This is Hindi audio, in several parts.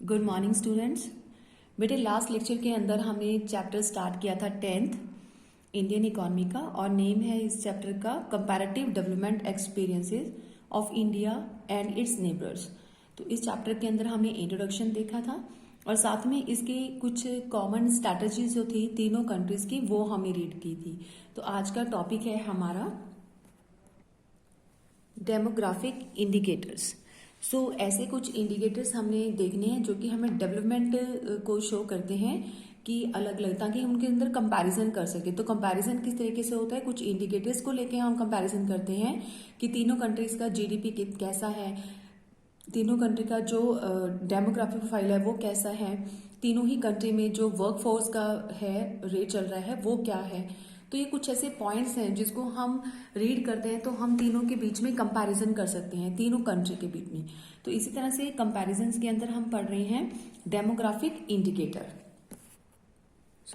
Good morning students. बेटे लास्ट लेक्चर के अंदर हमने चैप्टर स्टार्ट किया था 10th इंडियन इकोनॉमी का, और नेम है इस चैप्टर का comparative development experiences of India and it's neighbours. तो इस चैप्टर के अंदर हमने इंट्रोडक्शन देखा था और साथ में इसके कुछ कॉमन स्ट्रैटेजीज जो थी तीनों कंट्रीज की वो हमें रीड की थी। तो आज का टॉपिक है हमारा डेमोग्राफिक इंडिकेटर्स। ऐसे कुछ इंडिकेटर्स हमने देखने हैं जो कि हमें डेवलपमेंट को शो करते हैं कि अलग अलग, ताकि हम उनके अंदर कंपैरिजन कर सके। तो कंपैरिजन किस तरीके से होता है, कुछ इंडिकेटर्स को लेके हम कंपैरिजन करते हैं कि तीनों कंट्रीज का जीडीपी कैसा है, तीनों कंट्री का जो डेमोग्राफिक प्रोफाइल है वो कैसा है, तीनों ही कंट्री में जो वर्कफोर्स का है रेट चल रहा है वो क्या है। तो ये कुछ ऐसे पॉइंट्स हैं जिसको हम रीड करते हैं तो हम तीनों के बीच में कंपैरिजन कर सकते हैं, तीनों कंट्री के बीच में। तो इसी तरह से कंपैरिजन्स के अंदर हम पढ़ रहे हैं डेमोग्राफिक इंडिकेटर।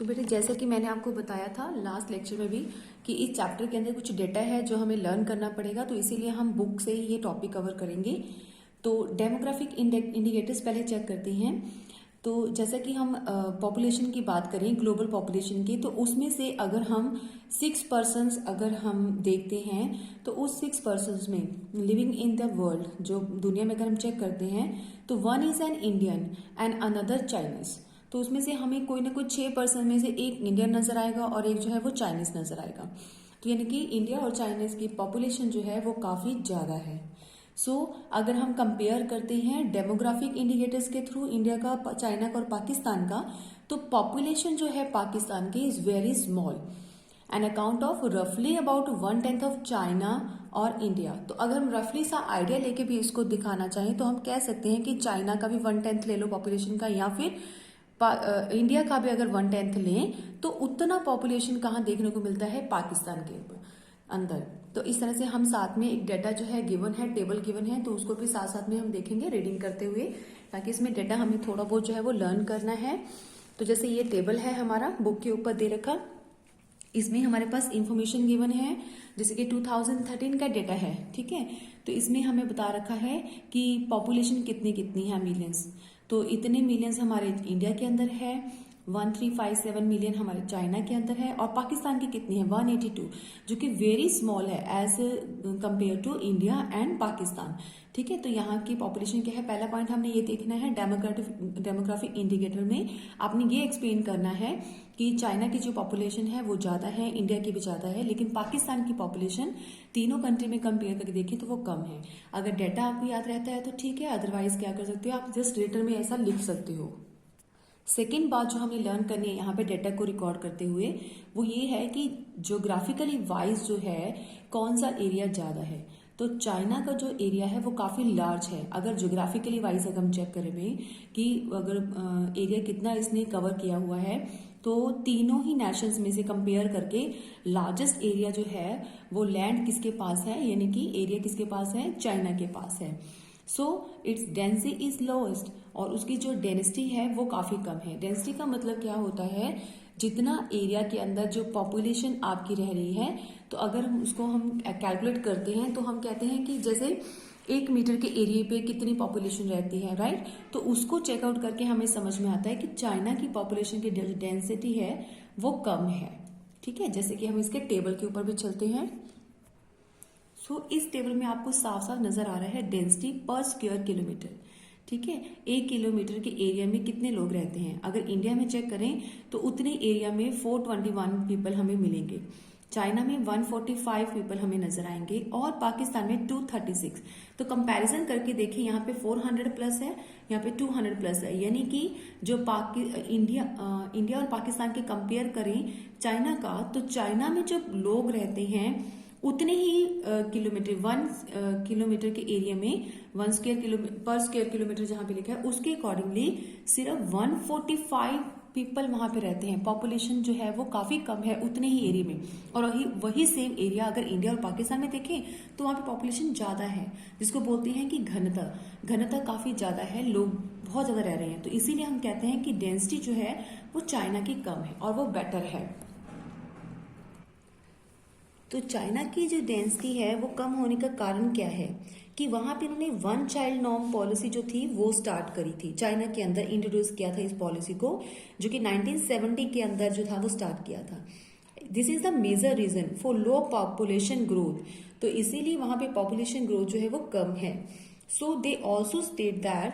बेटे जैसा कि मैंने आपको बताया था लास्ट लेक्चर में भी कि इस चैप्टर के अंदर कुछ डेटा है जो हमें लर्न करना पड़ेगा, तो इसीलिए हम बुक से ही ये टॉपिक कवर करेंगे। तो डेमोग्राफिक इंडिकेटर्स पहले चेक करते हैं। तो जैसा कि हम पॉपुलेशन की बात करें, ग्लोबल पॉपुलेशन की, तो उसमें से अगर हम 6% अगर हम देखते हैं तो उस 6% में लिविंग इन द वर्ल्ड, जो दुनिया में अगर हम चेक करते हैं तो 1 is an Indian and another Chinese. तो उसमें से हमें कोई ना कोई 6% में से एक इंडियन नजर आएगा और एक जो है वो चाइनीज नजर आएगा। तो यानी कि इंडिया और चाइनीज की पॉपुलेशन जो है वो काफी ज्यादा है। अगर हम कंपेयर करते हैं डेमोग्राफिक इंडिकेटर्स के थ्रू इंडिया का, चाइना का और पाकिस्तान का, तो पॉपुलेशन जो है पाकिस्तान की is very small an account of रफली अबाउट 1/10 ऑफ चाइना और इंडिया। तो अगर हम रफली सा आइडिया लेके भी इसको दिखाना चाहें तो हम कह सकते हैं कि चाइना का भी 1/10 ले लो पॉपुलेशन का, या फिर इंडिया का भी अगर 1/10 लें तो उतना पॉपुलेशन कहाँ देखने को मिलता है, पाकिस्तान के अंदर। तो इस तरह से हम साथ में एक डाटा जो है गिवन है, टेबल गिवन है, तो उसको भी साथ साथ में हम देखेंगे रीडिंग करते हुए, ताकि इसमें डाटा हमें थोड़ा बहुत जो है वो लर्न करना है। तो जैसे ये टेबल है हमारा बुक के ऊपर दे रखा, इसमें हमारे पास इंफॉर्मेशन गिवन है, जैसे कि 2013 का डेटा है, ठीक है। तो इसमें हमें बता रखा है कि पॉपुलेशन कितनी कितनी है, मिलियंस। तो इतने मिलियंस हमारे इंडिया के अंदर है, 1357 मिलियन हमारे चाइना के अंदर है, और पाकिस्तान की कितनी है 182, जो कि वेरी स्मॉल है as compare to India and Pakistan, ठीक है। तो यहाँ की पॉपुलेशन क्या है, पहला पॉइंट हमने ये देखना है डेमोग्राफिक इंडिकेटर में आपने ये एक्सप्लेन करना है कि चाइना की जो पॉपुलेशन है वो ज्यादा है, इंडिया की भी ज्यादा है, लेकिन पाकिस्तान की पॉपुलेशन तीनों कंट्री में कंपेयर करके देखें तो वो कम है। अगर डाटा आपको याद रहता है तो ठीक है, अदरवाइज क्या कर सकते हो आप, जस्ट रिटर्न में ऐसा लिख सकते हो। सेकेंड बात जो हमें लर्न करनी है यहाँ पे डाटा को रिकॉर्ड करते हुए, वो ये है कि ज्योग्राफिकली वाइज जो है कौन सा एरिया ज्यादा है। तो चाइना का जो एरिया है वो काफी लार्ज है। अगर ज्योग्राफिकली वाइज अगर हम चेक करें कि अगर एरिया कितना इसने कवर किया हुआ है, तो तीनों ही नेशंस में से कंपेयर करके लार्जेस्ट एरिया जो है वो लैंड किसके पास है, यानी कि एरिया किसके पास है, चाइना के पास है। इट्स डेंसिटी इज लोएस्ट, और उसकी जो डेंसिटी है वो काफी कम है। डेंसिटी का मतलब क्या होता है, जितना एरिया के अंदर जो पॉपुलेशन आपकी रह रही है, तो अगर हम उसको हम कैलकुलेट करते हैं तो हम कहते हैं कि जैसे 1 मीटर के एरिया पे कितनी पॉपुलेशन रहती है, राइट। तो उसको चेकआउट करके हमें समझ में आता है कि चाइना की पॉपुलेशन की डेंसिटी है वो कम है, ठीक है। जैसे कि हम इसके टेबल के ऊपर भी चलते हैं। इस टेबल में आपको साफ साफ नजर आ रहा है डेंसिटी पर स्क्वायर किलोमीटर, ठीक है। 1 किलोमीटर के एरिया में कितने लोग रहते हैं। अगर इंडिया में चेक करें तो उतने एरिया में 421 पीपल हमें मिलेंगे, चाइना में 145 पीपल हमें नजर आएंगे, और पाकिस्तान में 236। तो कंपैरिजन करके देखिए, यहाँ पे 400 प्लस है, यहाँ पे 200 प्लस है, यानी कि जो इंडिया और पाकिस्तान के कंपेयर करें चाइना का, तो चाइना में जो लोग रहते हैं उतने ही किलोमीटर, 1 किलोमीटर के एरिया में 1 स्क्वायर किलोमीटर पर स्क्वायर किलोमीटर जहां पे लिखा है उसके अकॉर्डिंगली सिर्फ 145 पीपल वहां पे रहते हैं। पॉपुलेशन जो है वो काफी कम है उतने ही एरिया में, और वही सेम एरिया अगर इंडिया और पाकिस्तान में देखें तो वहां पे पॉपुलेशन ज्यादा है, जिसको बोलते हैं कि घनता काफी ज्यादा है, लोग बहुत ज्यादा रह रहे हैं। तो इसीलिए हम कहते हैं कि डेंसिटी जो है वो चाइना की कम है और वो बेटर है। तो चाइना की जो डेंसिटी है वो कम होने का कारण क्या है, कि वहां पे उन्होंने वन चाइल्ड नॉर्म पॉलिसी जो थी वो स्टार्ट करी थी, चाइना के अंदर इंट्रोड्यूस किया था इस पॉलिसी को, जो कि 1970 के अंदर जो था वो स्टार्ट किया था। This is the major reason for low population growth, तो इसीलिए वहां पे पॉपुलेशन ग्रोथ जो है वो कम है। So they also state that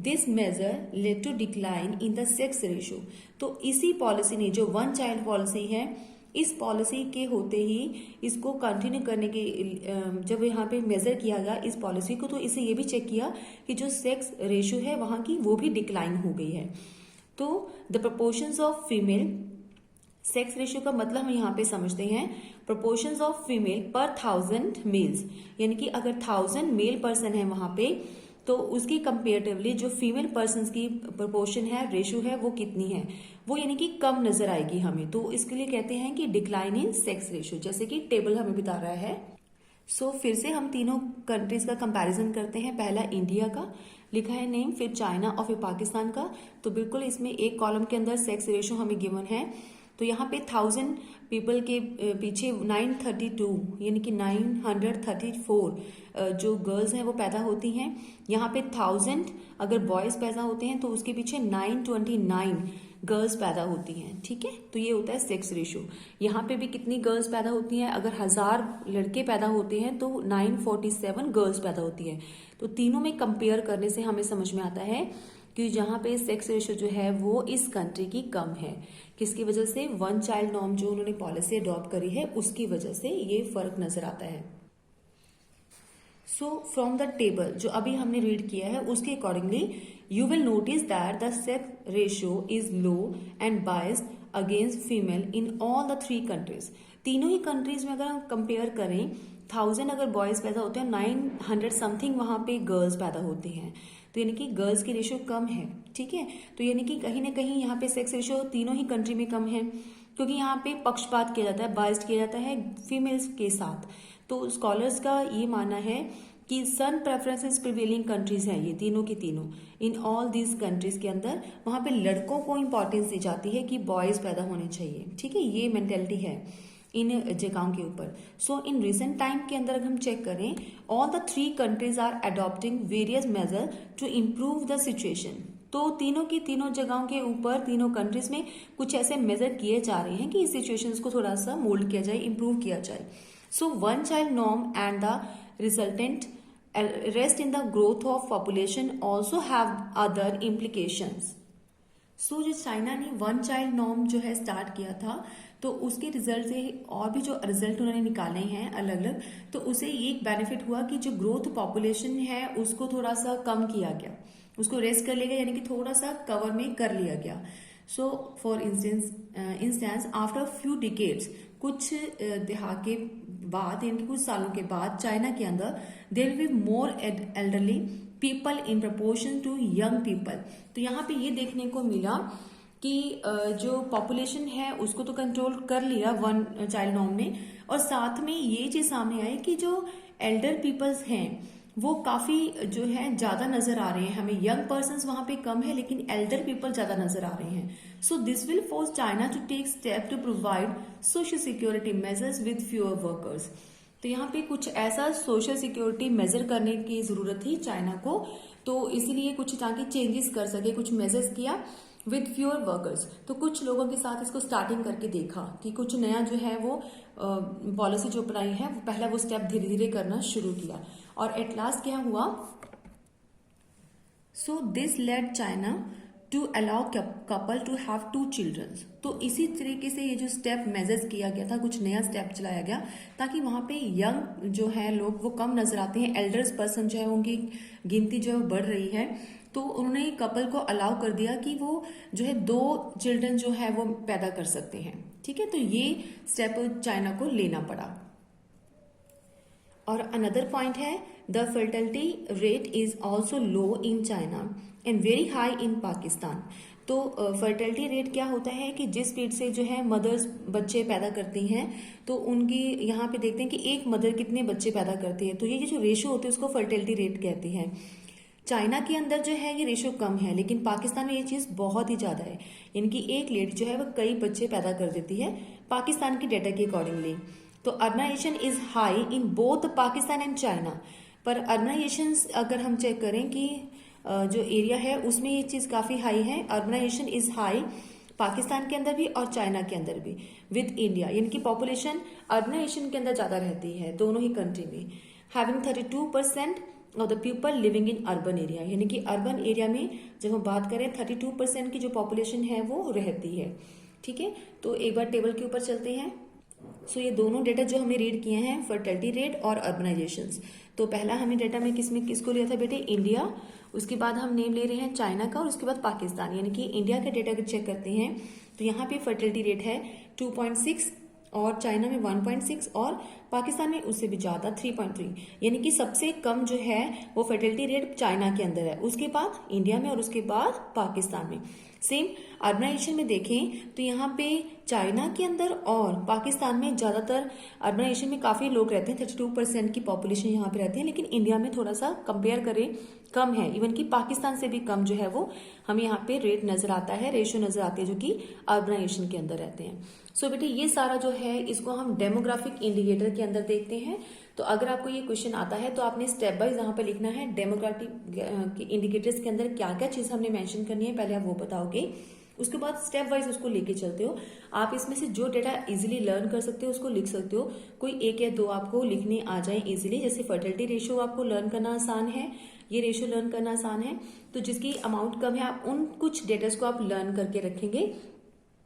this major led to decline in the sex ratio. तो इसी पॉलिसी ने, जो वन चाइल्ड पॉलिसी है, इस पॉलिसी के होते ही इसको कंटिन्यू करने के, जब यहाँ पे मेजर किया गया इस पॉलिसी को, तो इसे ये भी चेक किया कि जो सेक्स रेशियो है वहां की वो भी डिक्लाइन हो गई है। तो the proportions of female, sex ratio का मतलब हम यहाँ पे समझते हैं प्रोपोर्शंस ऑफ फीमेल पर 1000 मेल्स, यानी कि अगर 1000 मेल पर्सन है वहां पे, तो उसकी कंपेरेटिवली जो फीमेल पर्सन की प्रोपोर्शन है, रेशियो है, वो कितनी है, वो यानी कि कम नजर आएगी हमें। तो इसके लिए कहते हैं कि डिक्लाइन इन सेक्स रेशियो, जैसे कि टेबल हमें बता रहा है। सो फिर से हम तीनों कंट्रीज का कंपैरिजन करते हैं। पहला इंडिया का लिखा है नेम, फिर चाइना और फिर पाकिस्तान का। तो बिल्कुल इसमें एक कॉलम के अंदर सेक्स रेशियो हमें गिवन है। तो यहाँ पे 1000 पीपल के पीछे 932 यानी कि 934 जो गर्ल्स हैं वो पैदा होती हैं। यहाँ पे 1000 अगर बॉयज पैदा होते हैं तो उसके पीछे 929 गर्ल्स पैदा होती हैं। ठीक है, तो ये होता है सेक्स रेशियो। यहाँ पे भी कितनी गर्ल्स पैदा होती हैं, अगर 1000 लड़के पैदा होते हैं तो 947 गर्ल्स पैदा होती हैं। तो तीनों में कंपेयर करने से हमें समझ में आता है कि जहाँ पे सेक्स रेशियो जो है वो इस कंट्री की कम है। किसकी वजह से? वन चाइल्ड नॉर्म जो उन्होंने पॉलिसी अडॉप्ट करी है उसकी वजह से ये फर्क नजर आता है। सो फ्रॉम द टेबल जो अभी हमने रीड किया है उसके accordingly you will notice that the sex ratio is low and biased against female in all the 3 countries. तीनों ही कंट्रीज में अगर हम कंपेयर करें, 1000 अगर बॉयज पैदा होते हैं, 900 समथिंग वहां पे गर्ल्स पैदा होती हैं। तो यानी कि गर्ल्स की रेशियो कम है। ठीक है, तो यानी कि कहीं ना कहीं यहाँ पे सेक्स रेशियो तीनों ही कंट्री में कम है, क्योंकि यहाँ पे पक्षपात किया जाता है, बाइस्ड किया जाता है फीमेल्स के साथ। तो स्कॉलर्स का ये मानना है कि सन प्रेफरेंसेस प्रिवेलिंग कंट्रीज हैं ये तीनों की तीनों। इन ऑल दीज कंट्रीज के अंदर वहां पे लड़कों को इंपॉर्टेंस दी जाती है कि बॉयज पैदा होने चाहिए। ठीक है, ये मेंटेलिटी है इन जगहों के ऊपर। सो इन रिसेंट टाइम के अंदर अगर हम चेक करें, all the 3 countries are adopting various measure to improve the situation. तो तीनों की तीनों जगहों के ऊपर, तीनों कंट्रीज में कुछ ऐसे मेजर किए जा रहे हैं कि इस सिचुएशंस को थोड़ा सा मोल्ड किया जाए, इम्प्रूव किया जाए। So one child norm and the resultant rest in the growth of population also have other implications. So जो चाइना ने वन चाइल्ड नॉर्म जो है स्टार्ट किया था, तो उसके रिजल्ट से और भी जो रिजल्ट उन्होंने निकाले हैं अलग अलग, तो उसे ये एक बेनिफिट हुआ कि जो ग्रोथ पॉपुलेशन है उसको थोड़ा सा कम किया गया, उसको रेस्ट कर लिया गया, यानी कि थोड़ा सा कवर में कर लिया गया। So for instance after few decades, कुछ दहाके बाद, यानी कि कुछ सालों के बाद, चाइना के अंदर there will be more elderly people in proportion to young people. तो यहाँ पे ये देखने को मिला कि जो पॉपुलेशन है उसको तो कंट्रोल कर लिया वन चाइल्ड नॉर्म ने, और साथ में ये चीज सामने आई कि जो एल्डर पीपल्स हैं वो काफी जो है ज्यादा नजर आ रहे हैं हमें। यंग पर्सन्स वहां पे कम है लेकिन एल्डर पीपल ज्यादा नजर आ रहे हैं। So this will force China to take step to provide social security measures with fewer workers. तो यहाँ पे कुछ ऐसा सोशल सिक्योरिटी मेजर करने की जरूरत थी चाइना को, तो इसीलिए कुछ ताकि चेंजेस कर सके, कुछ मेजर्स किया विद फ्यूअर वर्कर्स। तो कुछ लोगों के साथ इसको स्टार्टिंग करके देखा कि कुछ नया जो है वो पॉलिसी जो अपनाई है, वो पहला वो स्टेप धीरे धीरे करना शुरू किया, और एट लास्ट क्या हुआ? So this led China to allow couple to have 2 children. तो इसी तरीके से ये जो स्टेप मेजर्स किया गया था, कुछ नया स्टेप चलाया गया ताकि वहां पे यंग जो है लोग वो कम नजर आते हैं, एल्डर्स पर्सन जो है उनकी गिनती जो है बढ़ रही है। तो उन्होंने कपल को अलाउ कर दिया कि वो जो है 2 चिल्ड्रन जो है वो पैदा कर सकते हैं। ठीक है, तो ये स्टेप चाइना को लेना पड़ा। और अनदर पॉइंट है, the fertility rate is also low in China and very high in Pakistan. तो फर्टिलिटी रेट क्या होता है कि जिस स्पीड से जो है मदर्स बच्चे पैदा करती हैं, तो उनकी यहाँ पे देखते हैं कि एक मदर कितने बच्चे पैदा करती है, तो ये जो रेशियो होते हैं उसको फर्टिलिटी रेट कहते हैं। चाइना के अंदर जो है ये रेशियो कम है, लेकिन पाकिस्तान में ये चीज बहुत ही ज्यादा है, यानी कि एक लेडी जो है वो कई बच्चे पैदा कर देती है पाकिस्तान की डेटा के अकॉर्डिंगली। तो urbanization is high in both Pakistan and China, पर अर्बनाइजेशन अगर हम चेक करें कि जो एरिया है उसमें ये चीज़ काफ़ी हाई है। अर्बनाइजेशन इज हाई पाकिस्तान के अंदर भी और चाइना के अंदर भी विद इंडिया, यानी कि पॉपुलेशन अर्बनाइजेशन के अंदर ज़्यादा रहती है दोनों ही कंट्री में। Having 32% of the people living in urban area, यानी कि अर्बन एरिया में जब हम बात करें 32% की जो पॉपुलेशन है वो रहती है। ठीक है, तो एक बार टेबल के ऊपर चलते हैं। सो ये दोनों डेटा जो हमने रीड किए हैं फर्टिलिटी रेट और अर्बनाइजेशन, तो पहला हमने डेटा में किसको लिया था बेटे, इंडिया, उसके बाद हम नेम ले रहे हैं चाइना का और उसके बाद पाकिस्तान, यानी कि इंडिया के डेटा चेक करते हैं तो यहाँ पे फर्टिलिटी रेट है 2.6 और चाइना में 1.6 और पाकिस्तान में उससे भी ज्यादा 3.3, यानी कि सबसे कम जो है वो फर्टिलिटी रेट चाइना के अंदर है, उसके बाद इंडिया में और उसके बाद पाकिस्तान में। सेम अर्बनाइजेशन में देखें तो यहाँ पे चाइना के अंदर और पाकिस्तान में ज्यादातर अर्बनाइजेशन में काफी लोग रहते हैं, 32% की पॉपुलेशन यहाँ पे रहती है, लेकिन इंडिया में थोड़ा सा कंपेयर करें कम है, इवन कि पाकिस्तान से भी कम जो है वो हमें यहाँ पे रेट नजर आता है, रेशियो नजर आती है जो कि अर्बनाइजेशन के अंदर रहते हैं। सो बेटे ये सारा जो है इसको हम डेमोग्राफिक इंडिकेटर के अंदर देखते हैं। तो अगर आपको ये क्वेश्चन आता है तो आपने स्टेप वाइज यहाँ पे लिखना है डेमोग्राफिक इंडिकेटर्स के अंदर क्या क्या चीज हमने मेंशन करनी है, पहले आप वो बताओगे, उसके बाद स्टेप वाइज उसको लेके चलते हो। आप इसमें से जो डेटा इजीली लर्न कर सकते हो उसको लिख सकते हो, कोई एक या दो आपको लिखने आ जाए इजीली, जैसे फर्टिलिटी रेशियो आपको लर्न करना आसान है, ये रेशियो लर्न करना आसान है, तो जिसकी अमाउंट कम है आप उन कुछ डेटास को आप लर्न करके रखेंगे,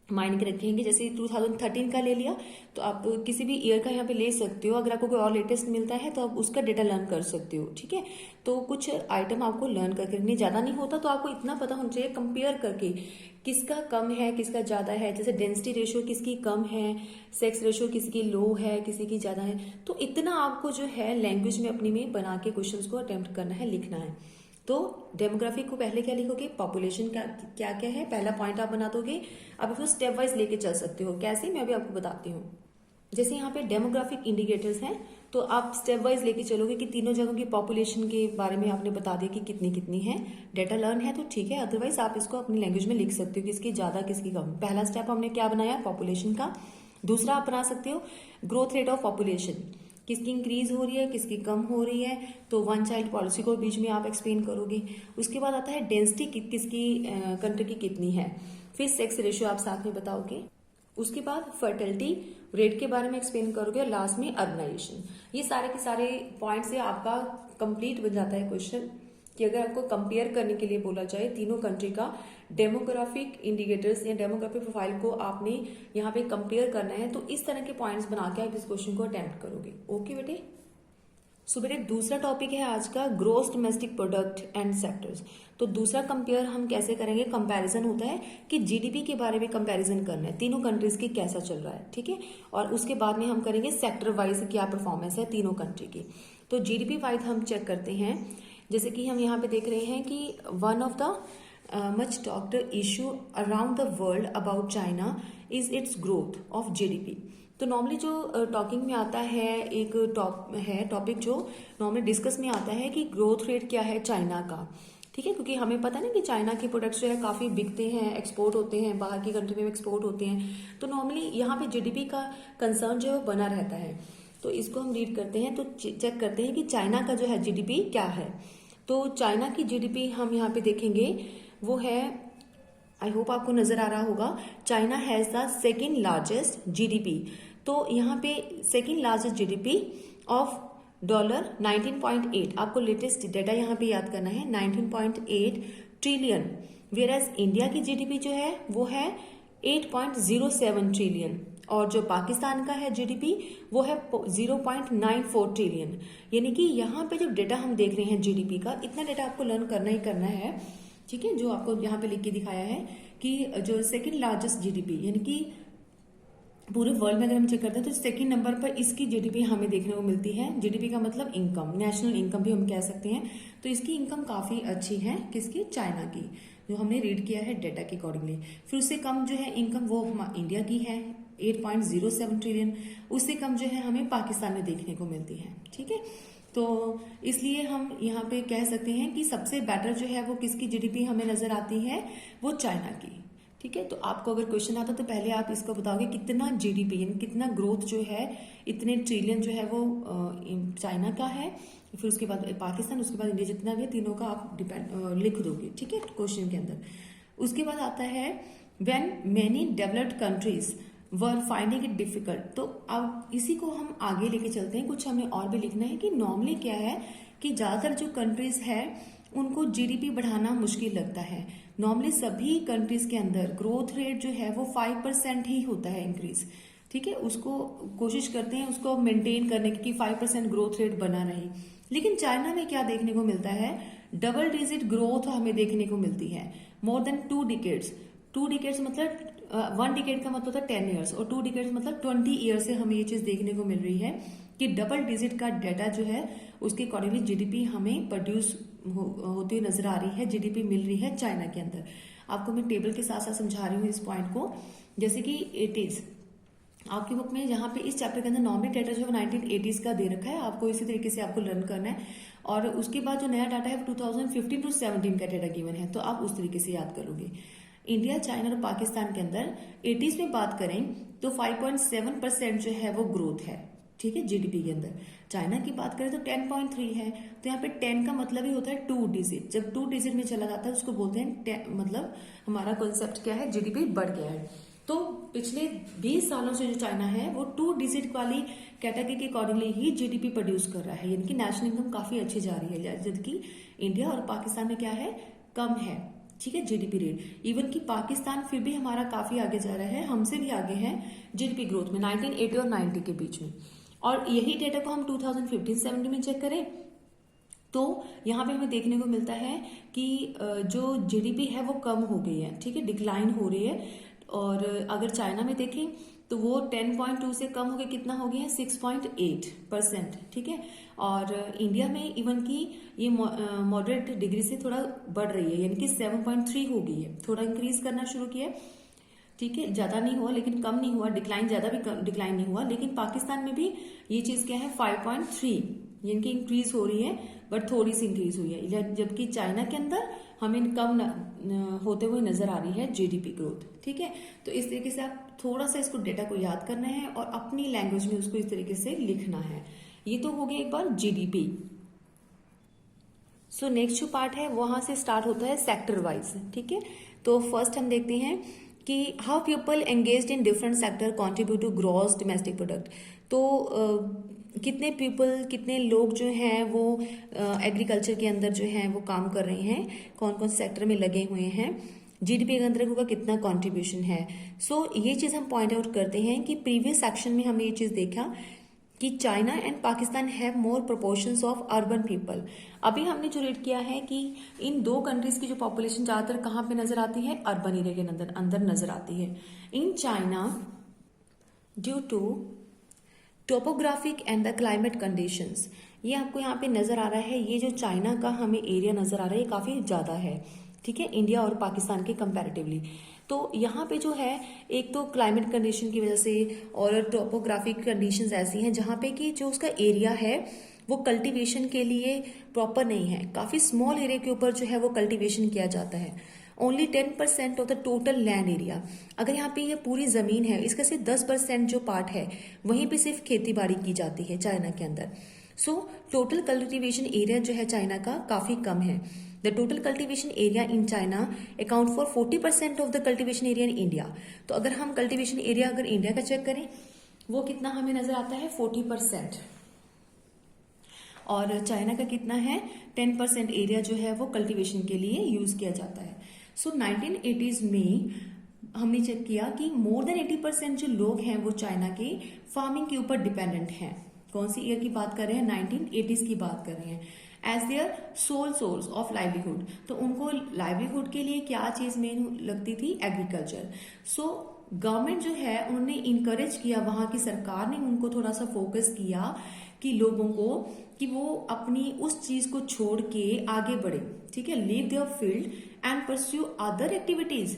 माइंड के रखेंगे। जैसे 2013 का ले लिया तो आप किसी भी ईयर का यहाँ पे ले सकते हो, अगर आपको कोई और लेटेस्ट मिलता है तो आप उसका डेटा लर्न कर सकते हो। ठीक है, तो कुछ आइटम आपको लर्न करके रखनी, ज्यादा नहीं होता तो आपको इतना पता होना चाहिए कंपेयर करके किसका कम है किसका ज्यादा है, जैसे डेंसिटी रेशियो किसकी कम है, सेक्स रेशियो किसकी लो है किसी की ज्यादा है, तो इतना आपको जो है लैंग्वेज में अपनी में बना के क्वेश्चंस को अटेम्प्ट करना है, लिखना है। तो डेमोग्राफिक को पहले क्या लिखोगे, पॉपुलेशन क्या क्या है, पहला पॉइंट आप बना दोगे। अब इसको स्टेप वाइज लेके चल सकते हो, कैसे मैं अभी आपको बताती हूँ। जैसे यहाँ पे डेमोग्राफिक इंडिकेटर्स हैं तो आप स्टेप वाइज लेके चलोगे कि तीनों जगहों की पॉपुलेशन के बारे में आपने बता दिया कि कितनी कितनी है, डेटा लर्न है तो ठीक है, अदरवाइज आप इसको अपनी लैंग्वेज में लिख सकते हो किसकी ज्यादा किसकी कम। पहला स्टेप हमने क्या बनाया, पॉपुलेशन का। दूसरा आप बना सकते हो ग्रोथ रेट ऑफ पॉपुलेशन, किसकी इंक्रीज हो रही है किसकी कम हो रही है, तो वन चाइल्ड पॉलिसी को बीच में आप एक्सप्लेन करोगे। उसके बाद आता है डेंसिटी किसकी कंट्री की कितनी है, फिर सेक्स रेशियो आप साथ में बताओगे, उसके बाद फर्टिलिटी रेट के बारे में एक्सप्लेन करोगे और लास्ट में अर्बनाइजेशन। ये सारे के सारे पॉइंट से आपका कंप्लीट बन जाता है क्वेश्चन कि अगर आपको कंपेयर करने के लिए बोला जाए तीनों कंट्री का डेमोग्राफिक इंडिकेटर्स या डेमोग्राफिक प्रोफाइल को आपने यहाँ पे कंपेयर करना है, तो इस तरह के पॉइंट्स बना के आप इस क्वेश्चन को अटेम्प्ट करोगे। ओके बेटे, सो बेटे दूसरा टॉपिक है आज का gross domestic product and sectors. तो दूसरा कंपेयर हम कैसे करेंगे, कंपैरिजन होता है कि जीडीपी के बारे में कंपैरिजन करना है तीनों कंट्रीज की कैसा चल रहा है, ठीक है, और उसके बाद में हम करेंगे सेक्टर वाइज क्या परफॉर्मेंस है तीनों कंट्री की। तो जीडीपी वाइज हम चेक करते हैं, जैसे कि हम यहाँ पे देख रहे हैं कि one of the much talked issue around the world about China is it's growth of GDP. तो नॉर्मली जो टॉकिंग में आता है एक टॉपिक जो नॉर्मली डिस्कस में आता है कि ग्रोथ रेट क्या है चाइना का, ठीक है, क्योंकि हमें पता है ना कि चाइना के प्रोडक्ट्स जो है काफी बिकते हैं, एक्सपोर्ट होते हैं, बाहर की कंट्री में एक्सपोर्ट होते हैं, तो नॉर्मली यहाँ पे जीडीपी का कंसर्न जो है वो बना रहता है। तो इसको हम रीड करते हैं तो चेक करते हैं कि चाइना का जो है जीडीपी क्या है। तो चाइना की जीडीपी हम यहाँ पे देखेंगे वो है, आई होप आपको नजर आ रहा होगा, China has the second largest GDP. तो यहाँ पे सेकेंड लार्जेस्ट जीडीपी ऑफ $19.8, आपको लेटेस्ट डेटा यहाँ पे याद करना है, 19.8 ट्रिलियन, वेयर एज इंडिया की जीडीपी जो है वो है 8.07 ट्रिलियन, और जो पाकिस्तान का है जीडीपी वो है 0.94 ट्रिलियन। यानी कि यहाँ पे जो डेटा हम देख रहे हैं जीडीपी का, इतना डेटा आपको लर्न करना ही करना है, ठीक है, जो आपको यहाँ पे लिख के दिखाया है कि जो सेकेंड लार्जेस्ट जीडीपी, यानी कि पूरे वर्ल्ड में अगर हम चेक करते हैं तो सेकंड नंबर पर इसकी जीडीपी हमें देखने को मिलती है। जीडीपी का मतलब इनकम, नेशनल इनकम भी हम कह सकते हैं। तो इसकी इनकम काफी अच्छी है, किसकी, चाइना की, जो हमने रीड किया है डेटा के अकॉर्डिंगली। फिर उससे कम जो है इनकम वो इंडिया की है 8.07 ट्रिलियन, उससे कम जो है हमें पाकिस्तान में देखने को मिलती है, ठीक है। तो इसलिए हम यहाँ पे कह सकते हैं कि सबसे बेटर जो है वो किसकी जीडीपी हमें नजर आती है, वो चाइना की, ठीक है। तो आपको अगर क्वेश्चन आता तो पहले आप इसको बताओगे कितना जीडीपी यानी कितना ग्रोथ जो है, इतने ट्रिलियन जो है वो चाइना का है फिर उसके बाद पाकिस्तान, उसके बाद इंडिया, जितना भी है तीनों का आप लिख दोगे, ठीक है, क्वेश्चन के अंदर। उसके बाद आता है when many developed countries were finding it difficult. तो अब इसी को हम आगे लेके चलते हैं, कुछ हमें और भी लिखना है कि नॉर्मली क्या है कि ज्यादातर जो कंट्रीज है उनको जीडीपी बढ़ाना मुश्किल लगता है। नॉर्मली सभी कंट्रीज के अंदर ग्रोथ रेट जो है वो 5% ही होता है इंक्रीज, ठीक है, उसको कोशिश करते हैं उसको मेंटेन करने की कि 5% ग्रोथ रेट बना रहे। लेकिन चाइना में क्या देखने को मिलता है, डबल डिजिट ग्रोथ हमें देखने को मिलती है, मोर देन 2 डिकेड्स। 2 डिकेड्स मतलब 1 डिकेड का मतलब होता है 10 ईयर्स, और 2 डिकेड्स मतलब 20 ईयर से हमें ये चीज देखने को मिल रही है कि डबल डिजिट का डाटा जो है उसके अकॉर्डिंगली जीडीपी हमें प्रोड्यूस होती हुई नजर आ रही है, जीडीपी मिल रही है चाइना के अंदर। आपको मैं टेबल के साथ साथ समझा रही हूँ इस पॉइंट को। जैसे कि 80s आपकी बुक में जहाँ पे इस चैप्टर के अंदर नॉर्मल डाटा जो है 1980s का दे रखा है, आपको इसी तरीके से आपको लर्न करना है। और उसके बाद जो नया डाटा है 2015 टू 17 का डाटा गिवन है, तो आप उस तरीके से याद करोगे। इंडिया, चाइना और पाकिस्तान के अंदर 80s में बात करें तो 5.7% जो है वो ग्रोथ है, ठीक है, जीडीपी के अंदर। चाइना की बात करें तो 10.3 है। तो यहाँ पे 10 का मतलब ही होता है 2 डिजिट। जब 2 डिजिट में चला जाता है उसको बोलते हैं मतलब हमारा कॉन्सेप्ट क्या है, जीडीपी बढ़ गया है। तो पिछले 20 सालों से जो चाइना है वो 2 डिजिट वाली कैटेगरी के अकॉर्डिंगली ही जीडीपी प्रोड्यूस कर रहा है, यानी कि नेशनल इनकम काफी अच्छी जा रही है, जबकि इंडिया और पाकिस्तान में क्या है, कम है, ठीक है, जीडीपी रेट। इवन कि पाकिस्तान फिर भी हमारा काफी आगे जा रहा है, हमसे भी आगे है जीडीपी ग्रोथ में 1980 और 90 के बीच में। और यही डेटा को हम 2015-17 में चेक करें तो यहाँ पे हमें देखने को मिलता है कि जो जीडीपी है वो कम हो गई है, ठीक है, डिक्लाइन हो रही है। और अगर चाइना में देखें तो वो 10.2 से कम हो गया, कितना हो गया है 6.8%, ठीक है। और इंडिया में इवन की ये मॉडरेट डिग्री से थोड़ा बढ़ रही है, यानी कि 7.3 हो गई है, थोड़ा इंक्रीज करना शुरू किया है, ठीक है, ज्यादा नहीं हुआ लेकिन कम नहीं हुआ, डिक्लाइन ज्यादा भी डिक्लाइन नहीं हुआ। लेकिन पाकिस्तान में भी ये चीज क्या है 5.3, यानी कि इंक्रीज हो रही है, बट थोड़ी सी इंक्रीज हुई है, जबकि चाइना के अंदर हमें कम होते हुए नजर आ रही है जीडीपी ग्रोथ, ठीक है। तो इस तरीके से आप थोड़ा सा इसको डेटा को याद करना है और अपनी लैंग्वेज में उसको इस तरीके से लिखना है। ये तो हो गया एक बार जीडीपी। सो नेक्स्ट जो पार्ट है वहां से स्टार्ट होता है सेक्टर वाइज, ठीक है। तो फर्स्ट हम देखते हैं कि how people engaged in different sector contribute to gross domestic product. तो कितने पीपल, कितने लोग जो हैं वो एग्रीकल्चर के अंदर जो हैं वो काम कर रहे हैं, कौन कौन से सेक्टर में लगे हुए हैं, जीडीपी के अंदर उनका कितना कंट्रीब्यूशन है। सो ये चीज हम पॉइंट आउट करते हैं कि प्रीवियस सेक्शन में हमने ये चीज देखा कि China and Pakistan have more proportions of urban people. अभी हमने जो रेट किया है कि इन दो कंट्रीज की जो पॉपुलेशन ज्यादातर कहाँ पे नजर आती है, अर्बन एरिया के अंदर नजर आती है। In China due to topographic and the climate conditions, ये आपको यहाँ पे नजर आ रहा है, ये जो चाइना का हमें एरिया नजर आ रहा है ये काफी ज्यादा है, ठीक है, इंडिया और पाकिस्तान के कंपैरेटिवली। तो यहाँ पे जो है एक तो क्लाइमेट कंडीशन की वजह से और टोपोग्राफिक कंडीशंस ऐसी हैं जहाँ पे कि जो उसका एरिया है वो कल्टीवेशन के लिए प्रॉपर नहीं है, काफी स्मॉल एरिया के ऊपर जो है वो कल्टीवेशन किया जाता है। Only 10% of the total land area, अगर यहाँ पे ये पूरी जमीन है इसका सिर्फ 10% जो पार्ट है वहीं पे सिर्फ खेती बाड़ी की जाती है चाइना के अंदर। सो टोटल कल्टीवेशन एरिया जो है चाइना का काफी कम है। The total cultivation area in China account for 40% of the cultivation area in India. तो अगर हम कल्टीवेशन एरिया अगर इंडिया का चेक करें वो कितना हमें नजर आता है 40%, और चाइना का कितना है 10% एरिया जो है वो कल्टीवेशन के लिए यूज किया जाता है। सो 1980s में हमने चेक किया कि मोर देन 80% जो लोग हैं वो चाइना के फार्मिंग के ऊपर डिपेंडेंट हैं। कौन सी ईयर की बात कर रहे हैं, 1980s की बात कर रहे हैं, as their sole source of livelihood. तो उनको लाइवलीहुड के लिए क्या चीज मेन लगती थी, एग्रीकल्चर। सो गवर्नमेंट जो है उन्होंने इनकरेज किया, वहां की सरकार ने उनको थोड़ा सा फोकस किया कि लोगों को कि वो अपनी उस चीज को छोड़ के आगे बढ़े, ठीक है, leave their field and pursue other activities,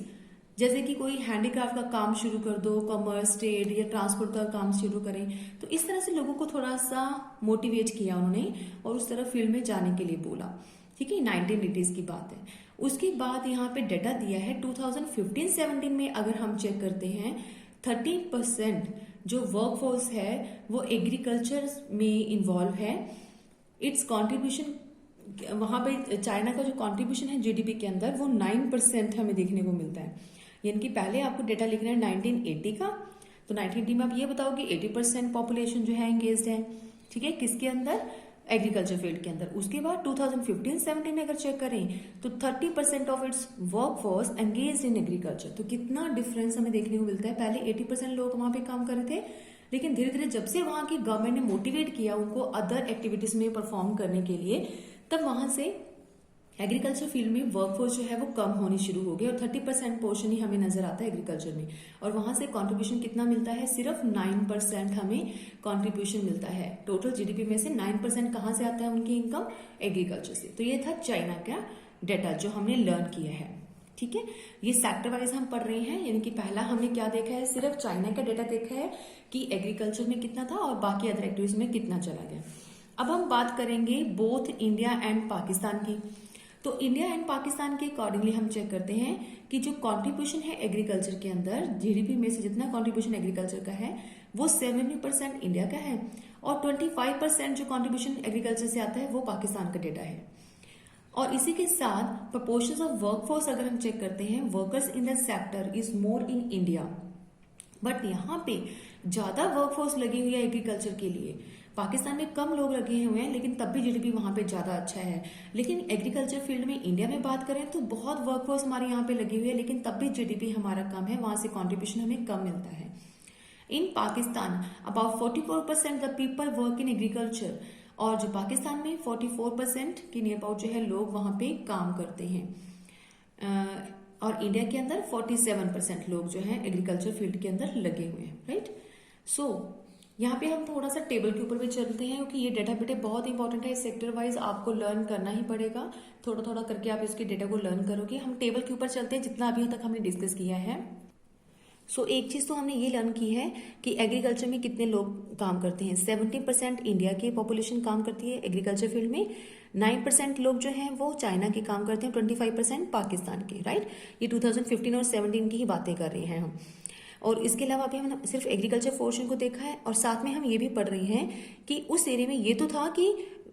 जैसे कि कोई हैंडीक्राफ्ट का काम शुरू कर दो, कॉमर्स, ट्रेड या ट्रांसपोर्ट का काम शुरू करें। तो इस तरह से लोगों को थोड़ा सा मोटिवेट किया उन्होंने और उस तरह फील्ड में जाने के लिए बोला, ठीक है, 1980s की बात है। उसके बाद यहाँ पे डेटा दिया है 2015-17 में अगर हम चेक करते हैं 30% जो वर्कफोर्स है वो एग्रीकल्चर में इन्वॉल्व है, इट्स कॉन्ट्रीब्यूशन, वहां पे चाइना का जो कॉन्ट्रीब्यूशन है जीडीपी के अंदर वो 9% हमें देखने को मिलता है। यानी कि पहले आपको डेटा लिखना है 1980 का, तो 1980 में आप ये बताओ कि 80% पॉपुलेशन जो है एंगेज्ड है, ठीक है, किसके अंदर, एग्रीकल्चर फील्ड के अंदर। उसके बाद 2015-17 में अगर चेक करें तो 30% of its work force engaged in agriculture. तो कितना डिफरेंस हमें देखने को मिलता है। पहले 80% लोग वहां पे काम कर रहे थे, लेकिन धीरे धीरे जब से वहां की गवर्नमेंट ने मोटिवेट किया उनको अदर एक्टिविटीज में परफॉर्म करने के लिए, तब वहां से एग्रीकल्चर फील्ड में वर्कफोर्स जो है वो कम होनी शुरू हो गई और 30% पोर्शन ही हमें नजर आता है एग्रीकल्चर में। और वहां से कंट्रीब्यूशन कितना मिलता है, सिर्फ 9% हमें कंट्रीब्यूशन मिलता है। टोटल जीडीपी में से 9% कहां से आता है उनकी इनकम, एग्रीकल्चर से। तो ये था चाइना का डेटा जो हमने लर्न किया है, ठीक है। ये सेक्टर वाइज हम पढ़ रहे हैं, यानी कि पहला हमने क्या देखा है, सिर्फ चाइना का डेटा देखा है कि एग्रीकल्चर में कितना था और बाकी अदर एक्टिविटीज में कितना चला गया। अब हम बात करेंगे बोथ इंडिया एंड पाकिस्तान की। तो इंडिया एंड पाकिस्तान के अकॉर्डिंगली हम चेक करते हैं कि जो कंट्रीब्यूशन है एग्रीकल्चर के अंदर, जीडीपी में से जितना कंट्रीब्यूशन एग्रीकल्चर का है वो 70% इंडिया का है और 25% जो कंट्रीब्यूशन एग्रीकल्चर से आता है वो पाकिस्तान का डेटा है। और इसी के साथ प्रपोर्शंस ऑफ वर्कफोर्स अगर हम चेक करते हैं, workers in the sector is more in India, but यहाँ पे ज्यादा वर्कफोर्स लगी हुई है एग्रीकल्चर के लिए। पाकिस्तान में कम लोग लगे हुए हैं, लेकिन तब भी जीडीपी वहां पे ज्यादा अच्छा है। लेकिन एग्रीकल्चर फील्ड में इंडिया में बात करें तो बहुत वर्कफोर्स हमारे यहाँ पे लगी हुई है, लेकिन तब भी जीडीपी हमारा कम है, वहां से कॉन्ट्रीब्यूशन हमें कम मिलता है। In Pakistan about 44% the people work in agriculture, और जो पाकिस्तान में 44% के नियर अबाउट जो है लोग वहां पे काम करते हैं। और इंडिया के अंदर 47% लोग जो है एग्रीकल्चर फील्ड के अंदर लगे हुए हैं, राइट। सो यहाँ पे हम थोड़ा सा टेबल के ऊपर भी चलते हैं, क्योंकि ये डेटा बेटे बहुत इंपॉर्टेंट है। सेक्टर वाइज आपको लर्न करना ही पड़ेगा, थोड़ा थोड़ा करके आप इसके डेटा को लर्न करोगे। हम टेबल के ऊपर चलते हैं जितना अभी तक हमने डिस्कस किया है। सो एक चीज तो हमने ये लर्न की है कि एग्रीकल्चर में कितने लोग काम करते हैं। 70% इंडिया की पॉपुलेशन काम करती है एग्रीकल्चर फील्ड में, 9% लोग जो हैं वो चाइना के काम करते हैं, 25% पाकिस्तान के, राइट। ये 2015 और 17 की ही बातें कर रहे हैं हम। और इसके अलावा अभी हमने सिर्फ एग्रीकल्चर पोर्शन को देखा है, और साथ में हम ये भी पढ़ रहे हैं कि उस एरिया में ये तो था कि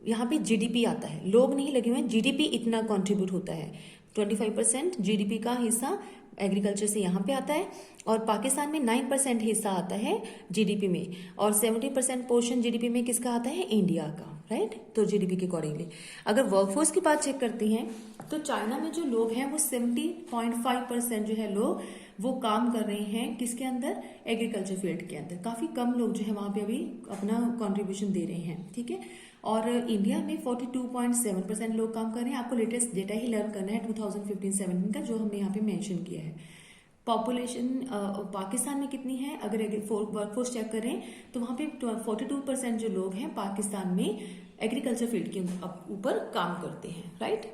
यहाँ पे जीडीपी आता है, लोग नहीं लगे हुए हैं, जीडीपी इतना कंट्रीब्यूट होता है। 25% जीडीपी का हिस्सा एग्रीकल्चर से यहाँ पे आता है, और पाकिस्तान में 9% हिस्सा आता है जीडीपी में, और 70% पोर्शन जीडीपी में किसका आता है, इंडिया का, राइट। तो जीडीपी के अकॉर्डिंगली अगर वर्कफोर्स की बात चेक करते हैं तो चाइना में जो लोग हैं वो 70.5% जो है लोग वो काम कर रहे हैं किसके अंदर, एग्रीकल्चर फील्ड के अंदर। काफी कम लोग जो है वहां पे अभी अपना कंट्रीब्यूशन दे रहे हैं, ठीक है। और इंडिया में 42.7% लोग काम कर रहे हैं। आपको लेटेस्ट डेटा ही लर्न करना है 2015-17 का, जो हमने यहाँ पे मेंशन किया है। पॉपुलेशन पाकिस्तान में कितनी है, अगर वर्कफोर्स चेक करें तो वहां पे 42% जो लोग हैं पाकिस्तान में एग्रीकल्चर फील्ड के ऊपर काम करते हैं, राइट।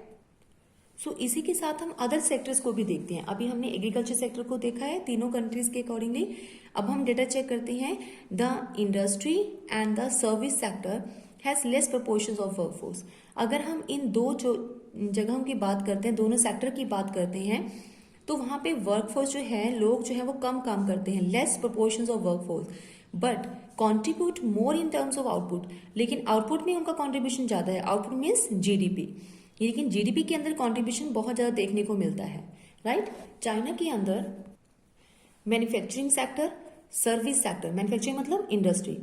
सो इसी के साथ हम अदर सेक्टर्स को भी देखते हैं। अभी हमने एग्रीकल्चर सेक्टर को देखा है तीनों कंट्रीज के अकॉर्डिंगली। अब हम डेटा चेक करते हैं। The industry and the service sector has less proportions of workforce. अगर हम इन दो जो जगहों की बात करते हैं, दोनों सेक्टर की बात करते हैं, तो वहां पे वर्कफोर्स जो है, लोग जो है वो कम काम करते हैं, less proportions of workforce, but contribute more in terms of output. लेकिन आउटपुट में उनका कॉन्ट्रीब्यूशन ज्यादा है। आउटपुट मीन्स जीडीपी, लेकिन जीडीपी के अंदर कंट्रीब्यूशन बहुत ज्यादा देखने को मिलता है, राइट। चाइना के अंदर manufacturing sector, service sector, manufacturing मतलब इंडस्ट्री,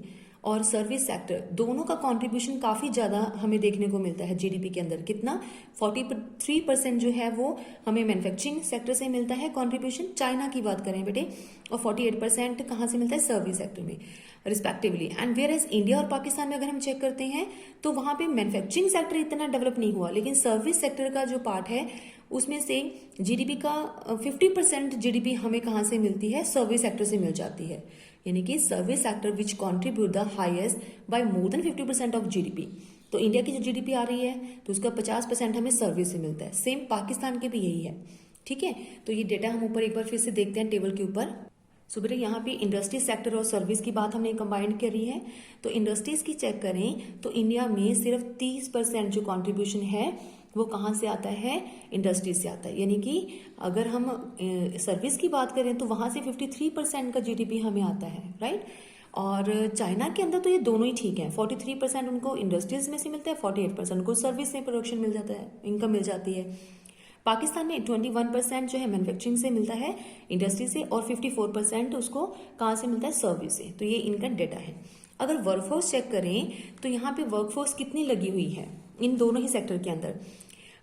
और सर्विस सेक्टर दोनों का कंट्रीब्यूशन काफी ज्यादा हमें देखने को मिलता है जीडीपी के अंदर। कितना, 43% जो है वो हमें मैन्युफैक्चरिंग सेक्टर से मिलता है कंट्रीब्यूशन, चाइना की बात करें बेटे, और 48% कहां से मिलता है, सर्विस सेक्टर में respectively. And whereas India और पाकिस्तान में अगर हम चेक करते हैं तो वहां पे मैन्युफैक्चरिंग सेक्टर इतना डेवलप नहीं हुआ, लेकिन सर्विस सेक्टर का जो पार्ट है उसमें से जीडीपी का 50% जीडीपी हमें कहां से मिलती है, सर्विस सेक्टर से मिल जाती है। यानी कि service sector which contribute the highest by more than 50% of GDP. तो इंडिया की जो जीडीपी आ रही है तो उसका 50% हमें सर्विस से मिलता है। सेम पाकिस्तान के भी यही है, ठीक है। तो ये डेटा हम ऊपर एक बार फिर से देखते हैं टेबल के ऊपर। सो बेटा यहाँ पे इंडस्ट्री सेक्टर और सर्विस की बात हमने कंबाइन करी है। तो इंडस्ट्रीज की चेक करें तो इंडिया में सिर्फ 30% जो कंट्रीब्यूशन है वो कहाँ से आता है, इंडस्ट्री से आता है। यानी कि अगर हम सर्विस की बात करें तो वहां से 53% का जीडीपी हमें आता है, राइट। और चाइना के अंदर तो ये दोनों ही ठीक है, 43% उनको इंडस्ट्रीज में से मिलता है, 48% उनको सर्विस में प्रोडक्शन मिल जाता है, इनकम मिल जाती है। पाकिस्तान में 21% जो है मैन्युफैक्चरिंग से मिलता है, इंडस्ट्री से, और 54% उसको कहाँ से मिलता है, सर्विस से। तो ये इनका डेटा है। अगर वर्कफोर्स चेक करें तो यहाँ पे वर्कफोर्स कितनी लगी हुई है इन दोनों ही सेक्टर के अंदर।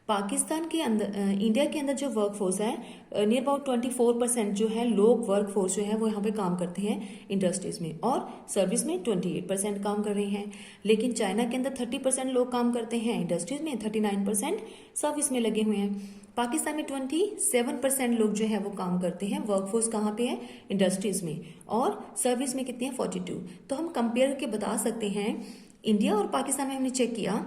पाकिस्तान के अंदर, इंडिया के अंदर जो वर्कफोर्स है नियर अबाउट 24% जो है लोग वर्कफोर्स जो है वो यहाँ पे काम करते हैं इंडस्ट्रीज में, और सर्विस में 28% काम कर रहे हैं। लेकिन चाइना के अंदर 30% लोग काम करते हैं इंडस्ट्रीज में, 39% सर्विस में लगे हुए हैं। पाकिस्तान में 27% लोग जो है वो काम करते हैं, वर्कफोर्स कहाँ पे है, इंडस्ट्रीज में, और सर्विस में कितनी है, 42। तो हम कंपेयर करके बता सकते हैं, इंडिया और पाकिस्तान में हमने चेक किया,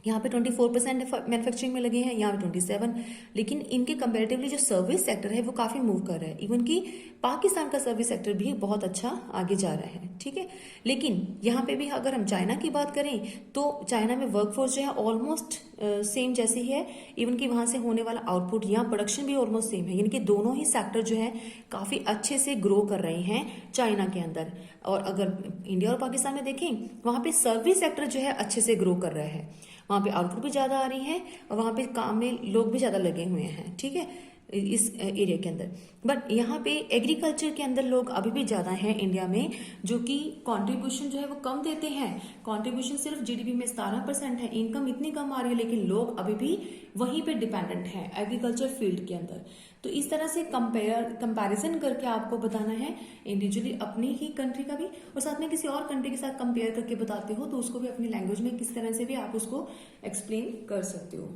यहाँ पे 24% मैन्युफैक्चरिंग में लगे हैं, यहाँ पे 27, लेकिन इनके कंपैरेटिवली जो सर्विस सेक्टर है वो काफी मूव कर रहा है। इवन कि पाकिस्तान का सर्विस सेक्टर भी बहुत अच्छा आगे जा रहा है, ठीक है। लेकिन यहाँ पे भी अगर हम चाइना की बात करें तो चाइना में वर्कफोर्स जो है ऑलमोस्ट सेम जैसे ही है, इवन कि वहां से होने वाला आउटपुट या प्रोडक्शन भी ऑलमोस्ट सेम है, यानी कि दोनों ही सेक्टर जो है काफी अच्छे से ग्रो कर रहे हैं चाइना के अंदर। और अगर इंडिया और पाकिस्तान में देखें, वहां पे सर्विस सेक्टर जो है अच्छे से ग्रो कर रहा है, वहां पे आउटपुट भी ज्यादा आ रही है, और वहां पे काम में लोग भी ज्यादा लगे हुए हैं, ठीक है, इस एरिया के अंदर। बट यहाँ पे एग्रीकल्चर के अंदर लोग अभी भी ज्यादा हैं इंडिया में, जो कि कंट्रीब्यूशन जो है वो कम देते हैं। कंट्रीब्यूशन सिर्फ जीडीपी में 17% है, इनकम इतनी कम आ रही है, लेकिन लोग अभी भी वहीं पे डिपेंडेंट हैं एग्रीकल्चर फील्ड के अंदर। तो इस तरह से कंपैरिजन करके आपको बताना है इंडिविजुअली अपनी ही कंट्री का भी, और साथ में किसी और कंट्री के साथ कंपेयर करके बताते हो तो उसको भी अपनी लैंग्वेज में किस तरह से भी आप उसको एक्सप्लेन कर सकते हो।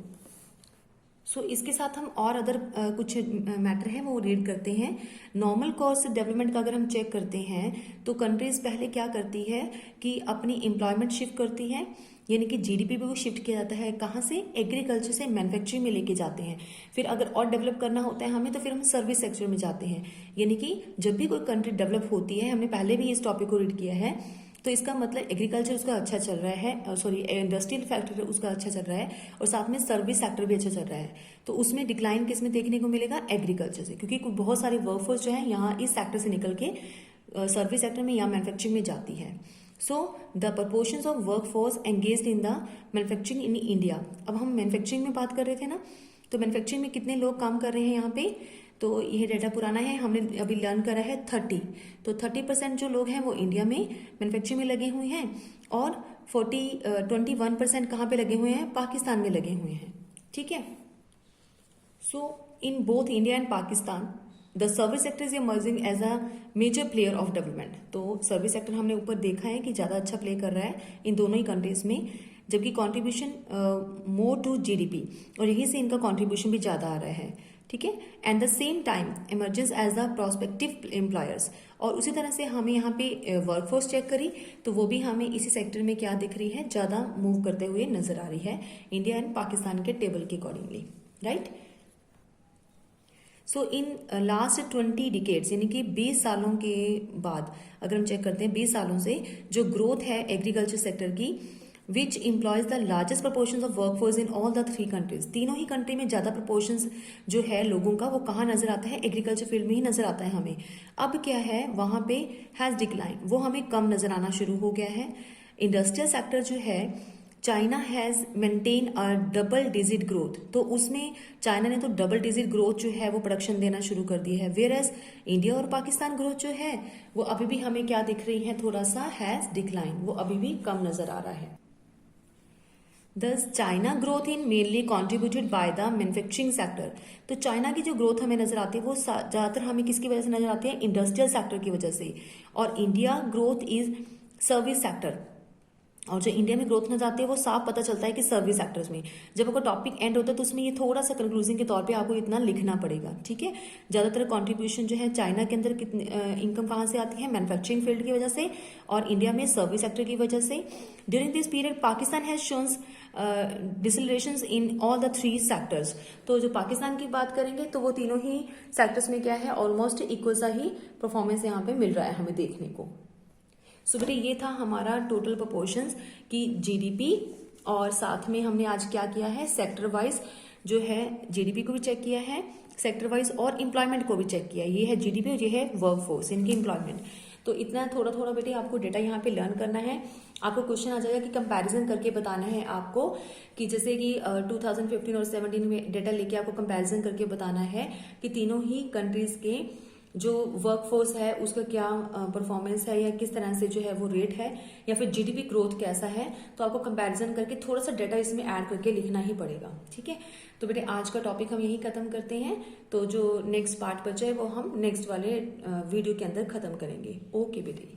सो इसके साथ हम और अदर कुछ मैटर है वो रीड करते हैं। नॉर्मल कॉस्ट डेवलपमेंट का अगर हम चेक करते हैं तो कंट्रीज पहले क्या करती है कि अपनी एम्प्लॉयमेंट शिफ्ट करती है, यानी कि जीडीपी भी वो शिफ्ट किया जाता है, कहाँ से, एग्रीकल्चर से मैन्युफैक्चरिंग में लेके जाते हैं। फिर अगर और डेवलप करना होता है हमें तो फिर हम सर्विस सेक्टर में जाते हैं। यानी कि जब भी कोई कंट्री डेवलप होती है, हमने पहले भी इस टॉपिक को रीड किया है, तो इसका मतलब एग्रीकल्चर उसका अच्छा चल रहा है, सॉरी इंडस्ट्रियल फैक्टर उसका अच्छा चल रहा है, और साथ में सर्विस सेक्टर भी अच्छा चल रहा है, तो उसमें डिक्लाइन किस में देखने को मिलेगा, एग्रीकल्चर से, क्योंकि बहुत सारी वर्कफोर्स जो है यहाँ इस सेक्टर से निकल के सर्विस सेक्टर में या मैन्युफैक्चरिंग में जाती है। So the proportions of workforce engaged in the manufacturing in India. अब हम मैन्युफैक्चरिंग में बात कर रहे थे ना, तो मैन्युफैक्चरिंग में कितने लोग काम कर रहे हैं यहाँ पे, तो यह डेटा पुराना है, हमने अभी लर्न करा है 30। तो 30% जो लोग हैं वो इंडिया में मैन्युफैक्चरिंग में लगे हुए हैं, और 21% कहाँ पे लगे हुए हैं, पाकिस्तान में लगे हुए हैं, ठीक है। So in both India and Pakistan the service sector is emerging as a major player of development. तो सर्विस सेक्टर हमने ऊपर देखा है कि ज्यादा अच्छा प्ले कर रहा है इन दोनों ही कंट्रीज में, जबकि कॉन्ट्रीब्यूशन मोर टू जीडीपी, और यहीं से इनका कॉन्ट्रीब्यूशन भी ज्यादा आ रहा है, ठीक है। And the same time emerges as the prospective employers. और उसी तरह से हमें यहाँ पे वर्कफोर्स चेक करी तो वो भी हमें इसी सेक्टर में क्या दिख रही है, ज्यादा मूव करते हुए नजर आ रही है इंडिया एंड पाकिस्तान के टेबल के accordingly, right. So in last 20 decades, यानी कि 20 सालों के बाद अगर हम चेक करते हैं, 20 सालों से जो ग्रोथ है एग्रीकल्चर सेक्टर की, which employs the largest proportion of workforce in all the 3 countries. तीनों ही कंट्री में ज्यादा प्रपोर्शन जो है लोगों का वो कहाँ नजर आता है, एग्रीकल्चर फील्ड में ही नजर आता है हमें। अब क्या है, वहां पे हैज डिक्लाइन, वो हमें कम नजर आना शुरू हो गया है। इंडस्ट्रियल सेक्टर जो है, China has maintain a double digit growth, तो उसमें चाइना ने तो डबल डिजिट ग्रोथ जो है वो प्रोडक्शन देना शुरू कर दी है, वेयर एज इंडिया और पाकिस्तान ग्रोथ जो है वो अभी भी हमें क्या दिख रही है, थोड़ा सा हैज डिक्लाइन, वो अभी भी कम नजर आ रहा है। Thus, China growth in mainly contributed by the manufacturing sector। तो चाइना की जो ग्रोथ हमें नजर आती है वो ज्यादातर हमें किसकी वजह से नजर आती है, इंडस्ट्रियल सेक्टर की वजह से, और India growth is service sector. और जो इंडिया में ग्रोथ नजर आती है वो साफ पता चलता है कि सर्विस सेक्टर्स में। जब आपका टॉपिक एंड होता है तो उसमें ये थोड़ा सा कंक्लूजन के तौर पे आपको इतना लिखना पड़ेगा, ठीक है। ज्यादातर कंट्रीब्यूशन जो है चाइना के अंदर कितनी इनकम कहाँ से आती है, मैन्युफैक्चरिंग फील्ड की वजह से, और इंडिया में सर्विस सेक्टर की वजह से। During this period Pakistan has shown decelerations in all the 3 sectors. तो जो पाकिस्तान की बात करेंगे तो वो तीनों ही सेक्टर्स में क्या है, ऑलमोस्ट इक्वल सा ही परफॉर्मेंस यहाँ पे मिल रहा है हमें देखने को। सो बेटे ये था हमारा टोटल प्रोपोर्शंस की जीडीपी, और साथ में हमने आज क्या किया है, सेक्टर वाइज जो है जीडीपी को भी चेक किया है, सेक्टर वाइज और एम्प्लॉयमेंट को भी चेक किया। ये है जीडीपी और ये है वर्कफोर्स, इनकी एम्प्लॉयमेंट। तो इतना थोड़ा थोड़ा बेटे आपको डेटा यहाँ पे लर्न करना है। आपको क्वेश्चन आ जाएगा कि कंपैरिजन करके बताना है आपको, कि जैसे कि 2015 और 17 में डेटा लेके आपको कंपैरिजन करके बताना है कि तीनों ही कंट्रीज के जो वर्कफोर्स है उसका क्या परफॉर्मेंस है, या किस तरह से जो है वो रेट है, या फिर जीडीपी ग्रोथ कैसा है। तो आपको कंपैरिजन करके थोड़ा सा डेटा इसमें ऐड करके लिखना ही पड़ेगा। ठीक है, तो बेटे आज का टॉपिक हम यही खत्म करते हैं। तो जो नेक्स्ट पार्ट बचा है वो हम नेक्स्ट वाले वीडियो के अंदर खत्म करेंगे। ओके बेटे।